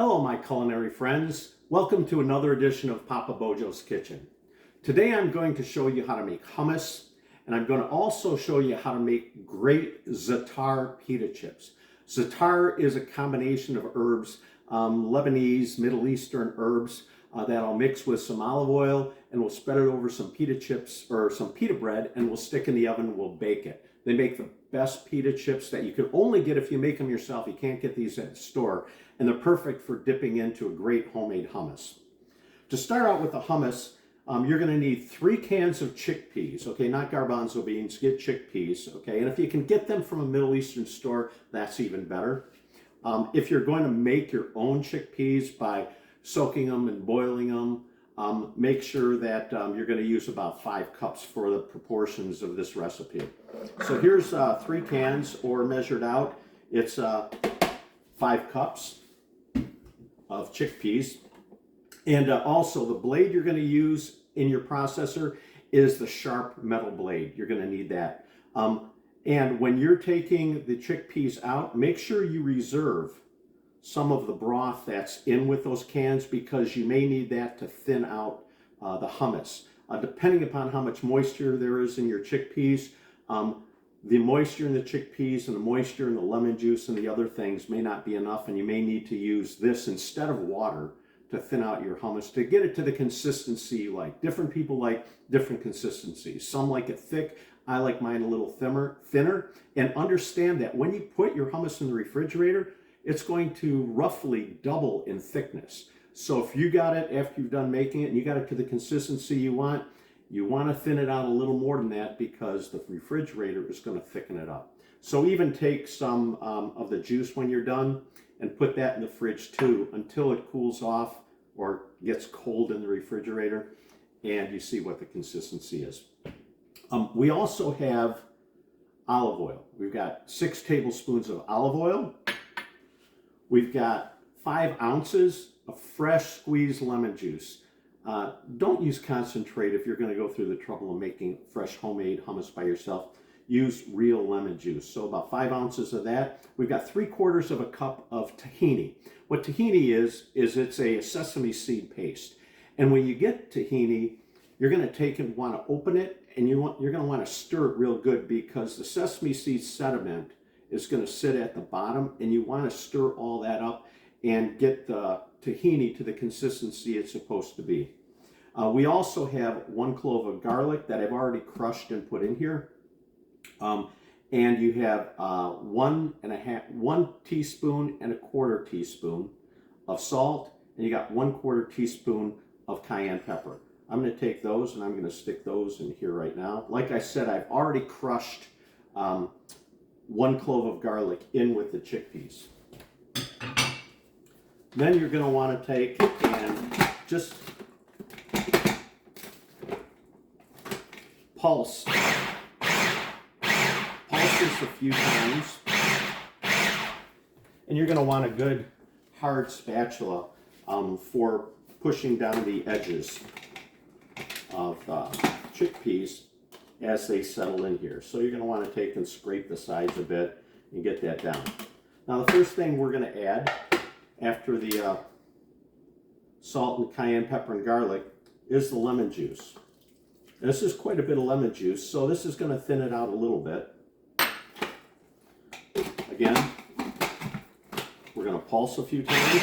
Hello, my culinary friends. Welcome to another edition of Papa Bojo's Kitchen. Today I'm going to show you how to make hummus, and I'm going to also show you how to make great Za'atar pita chips. Za'atar is a combination of herbs, Lebanese, Middle Eastern herbs that I'll mix with some olive oil, and we'll spread it over some pita chips or some pita bread, and we'll stick in the oven and we'll bake it. They make the best pita chips that you can only get if you make them yourself. You can't get these at the store, and they're perfect for dipping into a great homemade hummus. To start out with the hummus, you're going to need 3 cans of chickpeas, okay, not garbanzo beans, get chickpeas, okay, and if you can get them from a Middle Eastern store, that's even better. If you're going to make your own chickpeas by soaking them and boiling them, make sure that you're going to use about 5 cups for the proportions of this recipe. So here's 3 cans, or measured out, it's 5 cups of chickpeas. And also the blade you're going to use in your processor is the sharp metal blade. You're going to need that. And when you're taking the chickpeas out, make sure you reserve some of the broth that's in with those cans, because you may need that to thin out the hummus. Depending upon how much moisture there is in your chickpeas, the moisture in the chickpeas and the moisture in the lemon juice and the other things may not be enough, and you may need to use this instead of water to thin out your hummus to get it to the consistency you like. Different people like different consistencies. Some like it thick. I like mine a little thinner. And understand that when you put your hummus in the refrigerator, it's going to roughly double in thickness. So if you got it after you've done making it and you got it to the consistency you want to thin it out a little more than that, because the refrigerator is going to thicken it up. So even take some of the juice when you're done and put that in the fridge too until it cools off or gets cold in the refrigerator, and you see what the consistency is. We also have olive oil. We've got 6 tablespoons of olive oil. We've got 5 ounces of fresh squeezed lemon juice. Don't use concentrate if you're going to go through the trouble of making fresh homemade hummus by yourself. Use real lemon juice. So about 5 ounces of that. We've got 3/4 of a cup of tahini. What tahini is it's a sesame seed paste. And when you get tahini, you're going to take and want to open it, and you're going to want to stir it real good, because the sesame seed sediment is going to sit at the bottom, and you want to stir all that up and get the tahini to the consistency it's supposed to be. We also have 1 clove of garlic that I've already crushed and put in here. And you have 1 teaspoon and 1/4 teaspoon of salt, and you got 1/4 teaspoon of cayenne pepper. I'm going to take those and I'm going to stick those in here right now. Like I said, I've already crushed 1 clove of garlic in with the chickpeas. Then you're going to want to take and just pulse this a few times. And you're going to want a good hard spatula for pushing down the edges of chickpeas as they settle in here. So you're going to want to take and scrape the sides a bit and get that down. Now the first thing we're going to add after the salt and cayenne pepper and garlic is the lemon juice. This is quite a bit of lemon juice, so this is going to thin it out a little bit. Again, we're going to pulse a few times.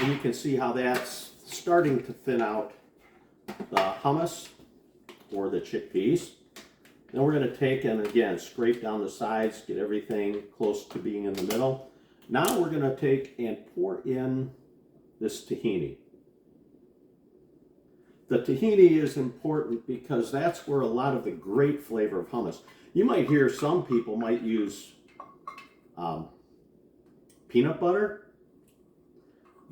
And you can see how that's starting to thin out the hummus or the chickpeas. Then we're going to take and again scrape down the sides, get everything close to being in the middle. Now we're going to take and pour in this tahini. The tahini is important because that's where a lot of the great flavor of hummus. You might hear some people might use peanut butter.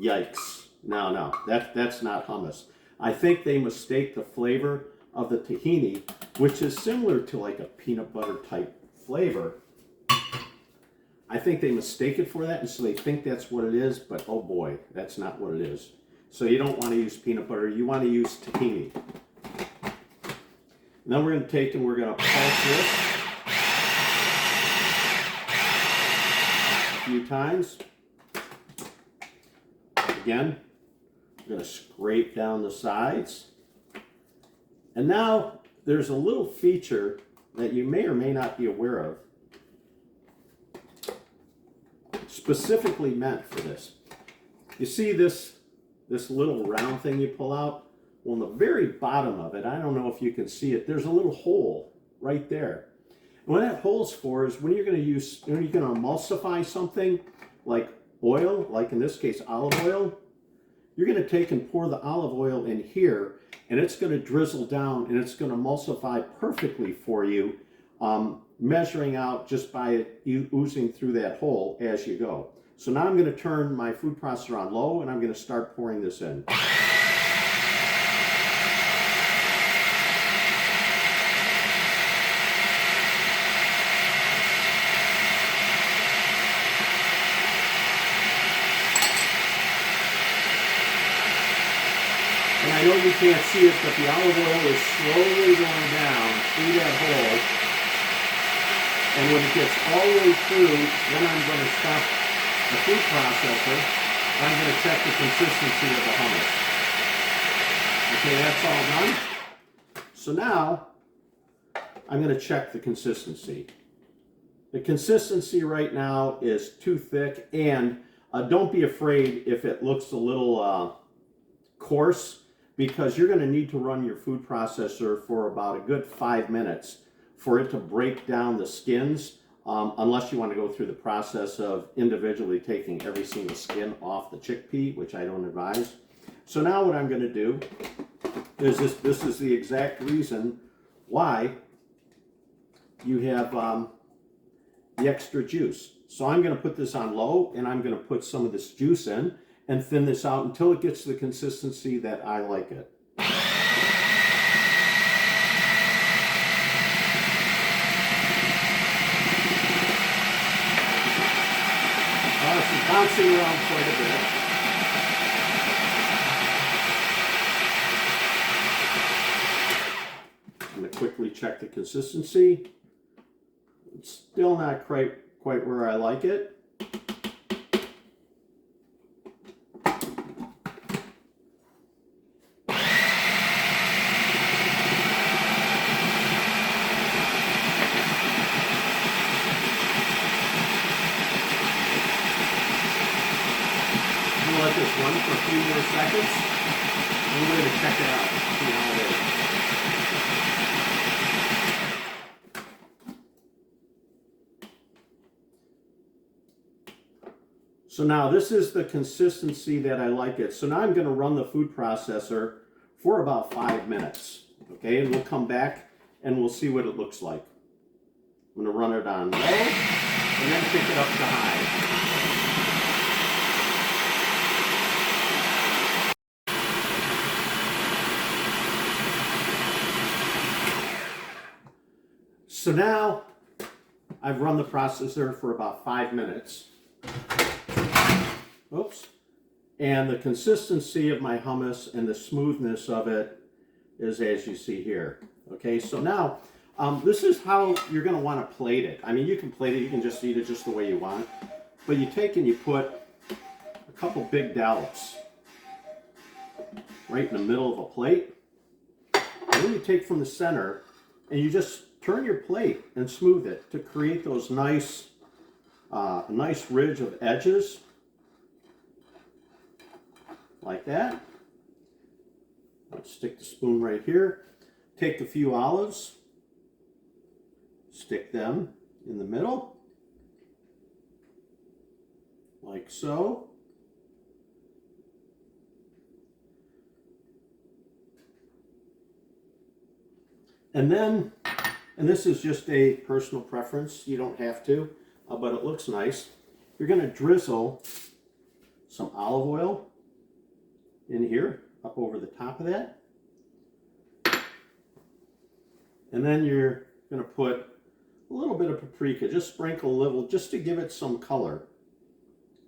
Yikes. No, that's not hummus. I think they mistake the flavor of the tahini, which is similar to like a peanut butter type flavor. I think they mistake it for that, and so they think that's what it is, but oh boy, that's not what it is. So you don't want to use peanut butter, you want to use tahini. And then we're going to take and we're going to pulse this. few times. Again, I'm going to scrape down the sides. And now there's a little feature that you may or may not be aware of, specifically meant for this. You see this little round thing you pull out? Well, in the very bottom of it, I don't know if you can see it, there's a little hole right there. And what that hole's for is when you're going to emulsify something like oil, like in this case olive oil, you're going to take and pour the olive oil in here, and it's going to drizzle down and it's going to emulsify perfectly for you, measuring out just by it oozing through that hole as you go. So now I'm going to turn my food processor on low and I'm going to start pouring this in. And I know you can't see it, but the olive oil is slowly going down through that hole. And when it gets all the way through, then I'm going to stop the food processor. I'm going to check the consistency of the hummus. Okay, that's all done. So now, I'm going to check the consistency. The consistency right now is too thick, and don't be afraid if it looks a little coarse, because you're going to need to run your food processor for about a good 5 minutes for it to break down the skins, unless you want to go through the process of individually taking every single skin off the chickpea, which I don't advise. So now what I'm going to do is this is the exact reason why you have the extra juice. So I'm going to put this on low, and I'm going to put some of this juice in and thin this out until it gets to the consistency that I like it. It's bouncing around quite a bit. I'm going to quickly check the consistency. It's still not quite where I like it. Let this run for a few more seconds, and we're going to check it out, see how it is. So now this is the consistency that I like it. So now I'm going to run the food processor for about 5 minutes, okay? And we'll come back and we'll see what it looks like. I'm going to run it on low and then pick it up to high. So now I've run the processor for about 5 minutes. Oops. And the consistency of my hummus and the smoothness of it is as you see here. Okay, so now this is how you're going to want to plate it. I mean, you can plate it, you can just eat it just the way you want. But you take and you put a couple big dollops right in the middle of a plate. And then you take from the center and you just turn your plate and smooth it to create those nice ridge of edges, like that. Let's stick the spoon right here. Take a few olives, stick them in the middle, like so. And then, and this is just a personal preference, you don't have to, but it looks nice. You're going to drizzle some olive oil in here, up over the top of that. And then you're going to put a little bit of paprika, just sprinkle a little, just to give it some color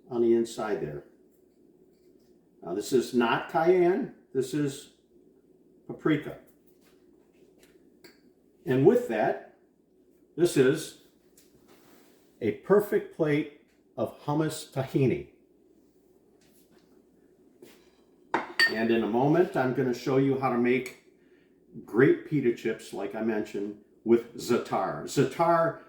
on the inside there. Now this is not cayenne, this is paprika. And with that, this is a perfect plate of hummus tahini. And in a moment, I'm going to show you how to make great pita chips, like I mentioned, with za'atar. Za'atar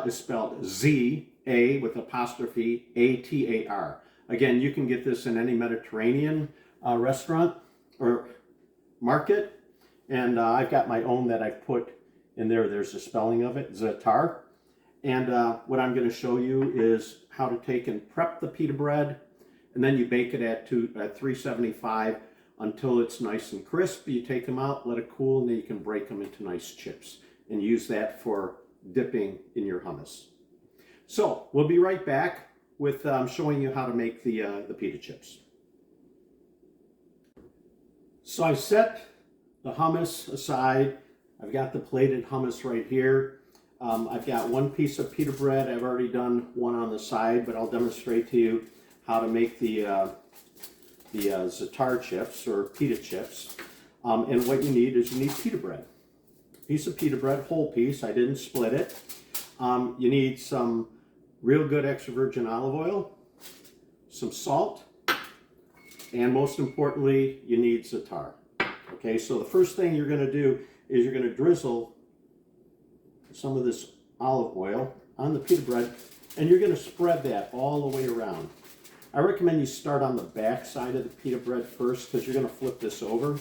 is spelled Z-A with apostrophe A-T-A-R. Again, you can get this in any Mediterranean restaurant or market. And I've got my own that I've put in there. There's a spelling of it, Za'atar. And what I'm going to show you is how to take and prep the pita bread, and then you bake it at 375 until it's nice and crisp. You take them out, let it cool, and then you can break them into nice chips and use that for dipping in your hummus. So we'll be right back with showing you how to make the pita chips. So I've set the hummus aside. I've got the plated hummus right here. I've got one piece of pita bread. I've already done one on the side, but I'll demonstrate to you how to make the za'atar chips or pita chips. And what you need is you need pita bread. Piece of pita bread, whole piece. I didn't split it. You need some real good extra virgin olive oil, some salt, and most importantly, you need za'atar. Okay, so the first thing you're going to do is you're going to drizzle some of this olive oil on the pita bread, and you're going to spread that all the way around. I recommend you start on the back side of the pita bread first, because you're going to flip this over.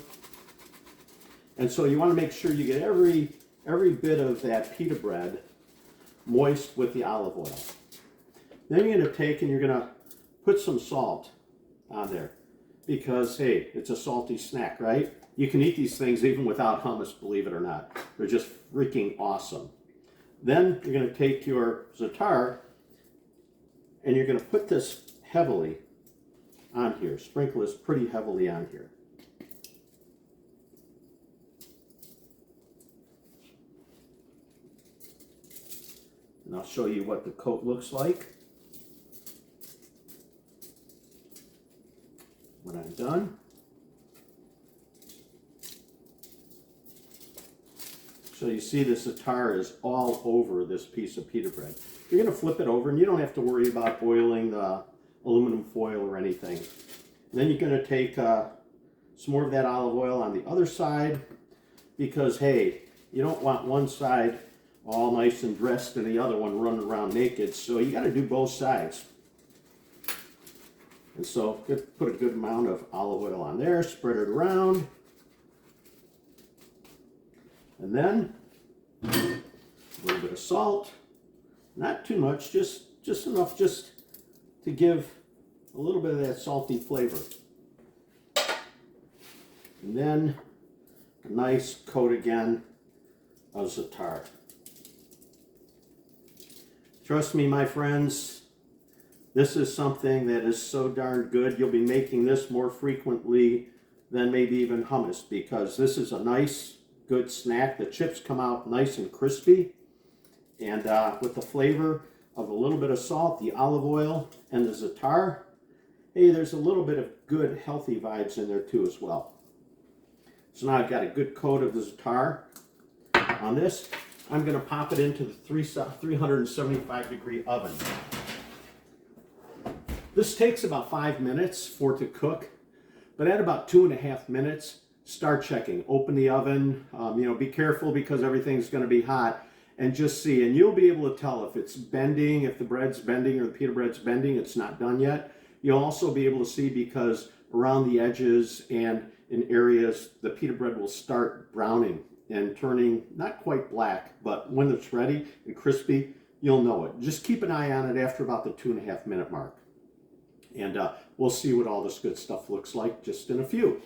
And so you want to make sure you get every bit of that pita bread moist with the olive oil. Then you're going to take and you're going to put some salt on there, because hey, it's a salty snack, right? You can eat these things even without hummus, believe it or not. They're just freaking awesome. Then you're going to take your za'atar and you're going to put this heavily on here. Sprinkle this pretty heavily on here. And I'll show you what the coat looks like when I'm done. So you see the za'atar is all over this piece of pita bread. You're going to flip it over, and you don't have to worry about oiling the aluminum foil or anything. And then you're going to take some more of that olive oil on the other side, because hey, you don't want one side all nice and dressed and the other one running around naked, so you got to do both sides. And so put a good amount of olive oil on there, spread it around. And then a little bit of salt, not too much, just enough just to give a little bit of that salty flavor. And then a nice coat again of za'atar. Trust me, my friends, this is something that is so darn good. You'll be making this more frequently than maybe even hummus, because this is a nice, good snack. The chips come out nice and crispy, and with the flavor of a little bit of salt, the olive oil, and the za'atar, hey, there's a little bit of good healthy vibes in there too as well. So now I've got a good coat of the za'atar on this. I'm going to pop it into the 375 degree oven. This takes about 5 minutes for it to cook, but at about 2.5 minutes, start checking. Open the oven, be careful, because everything's going to be hot, and just see. And you'll be able to tell if it's bending, if the bread's bending or the pita bread's bending, it's not done yet. You'll also be able to see, because around the edges and in areas, the pita bread will start browning and turning not quite black, but when it's ready and crispy, you'll know it. Just keep an eye on it after about the 2.5 minute mark. And we'll see what all this good stuff looks like just in a few.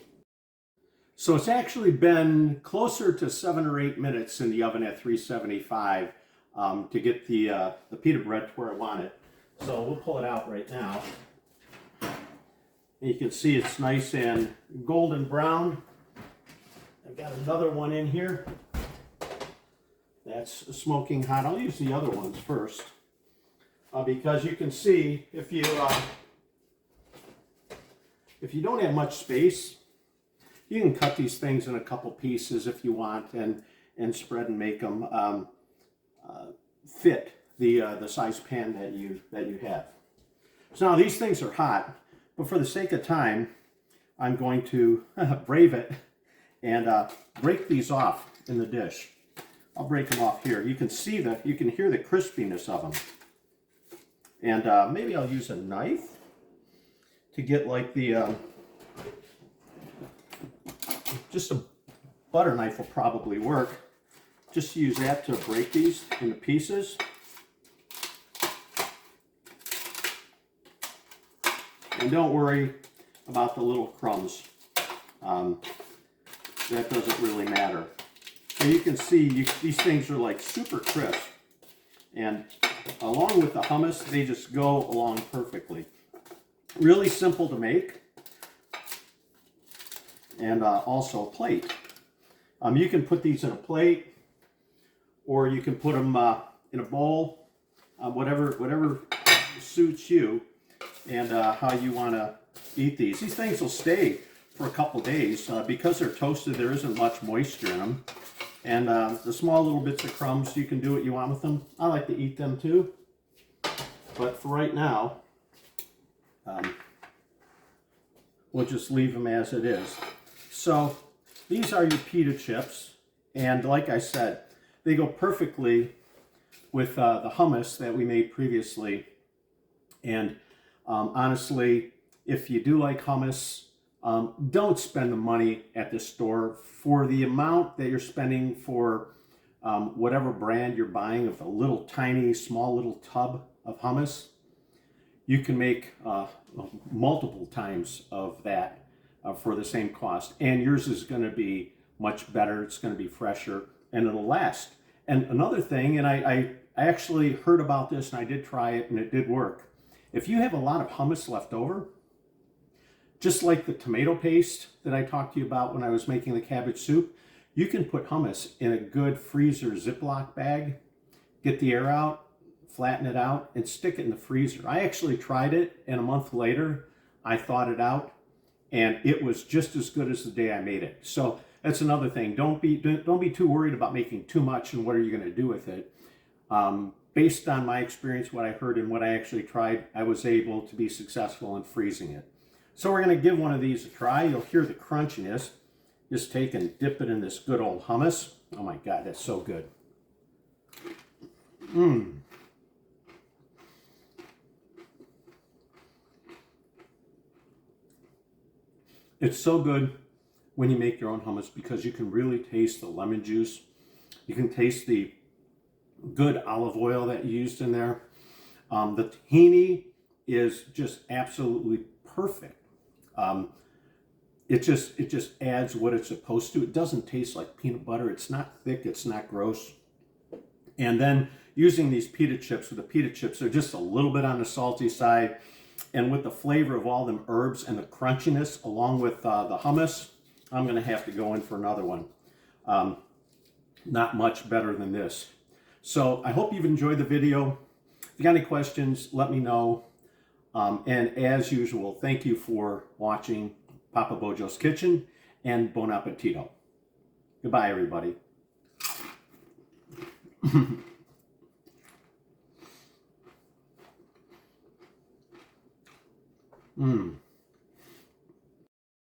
So it's actually been closer to 7 or 8 minutes in the oven at 375 to get the pita bread to where I want it. So we'll pull it out right now. And you can see it's nice and golden brown. I've got another one in here that's smoking hot. I'll use the other ones first, because you can see if you don't have much space, you can cut these things in a couple pieces if you want, and spread and make them fit the size pan that you have. So now these things are hot, but for the sake of time, I'm going to brave it and break these off in the dish. I'll break them off here. You can see you can hear the crispiness of them. And maybe I'll use a knife to get like the, just a butter knife will probably work. Just use that to break these into pieces. And don't worry about the little crumbs. That doesn't really matter. And you can see these things are like super crisp. And along with the hummus, they just go along perfectly. Really simple to make. And also a plate. You can put these in a plate, or you can put them in a bowl, whatever suits you and how you want to eat these. These things will stay for a couple days. Because they're toasted, there isn't much moisture in them. And the small little bits of crumbs, you can do what you want with them. I like to eat them too. But for right now, we'll just leave them as it is. So these are your pita chips. And like I said, they go perfectly with the hummus that we made previously. And honestly, if you do like hummus, don't spend the money at the store. For the amount that you're spending for whatever brand you're buying of a little tiny, small little tub of hummus, you can make multiple times of that for the same cost. And yours is going to be much better. It's going to be fresher and it'll last. And another thing, and I actually heard about this and I did try it and it did work. If you have a lot of hummus left over, just like the tomato paste that I talked to you about when I was making the cabbage soup, you can put hummus in a good freezer Ziploc bag, get the air out, flatten it out, and stick it in the freezer. I actually tried it, and a month later, I thawed it out, and it was just as good as the day I made it. So that's another thing. Don't be too worried about making too much and what are you going to do with it. Based on my experience, what I heard and what I actually tried, I was able to be successful in freezing it. So we're going to give one of these a try. You'll hear the crunchiness. Just take and dip it in this good old hummus. Oh my God, that's so good. It's so good when you make your own hummus because you can really taste the lemon juice. You can taste the good olive oil that you used in there. The tahini is just absolutely perfect. It just adds what it's supposed to. It doesn't taste like peanut butter. It's not thick. It's not gross. And then using these pita chips, the pita chips are just a little bit on the salty side. And with the flavor of all them herbs and the crunchiness along with the hummus, I'm going to have to go in for another one. Not much better than this. So I hope you've enjoyed the video. If you got any questions, let me know. And as usual, thank you for watching Papa Bojo's Kitchen and Bon Appetito. Goodbye, everybody. Mmm.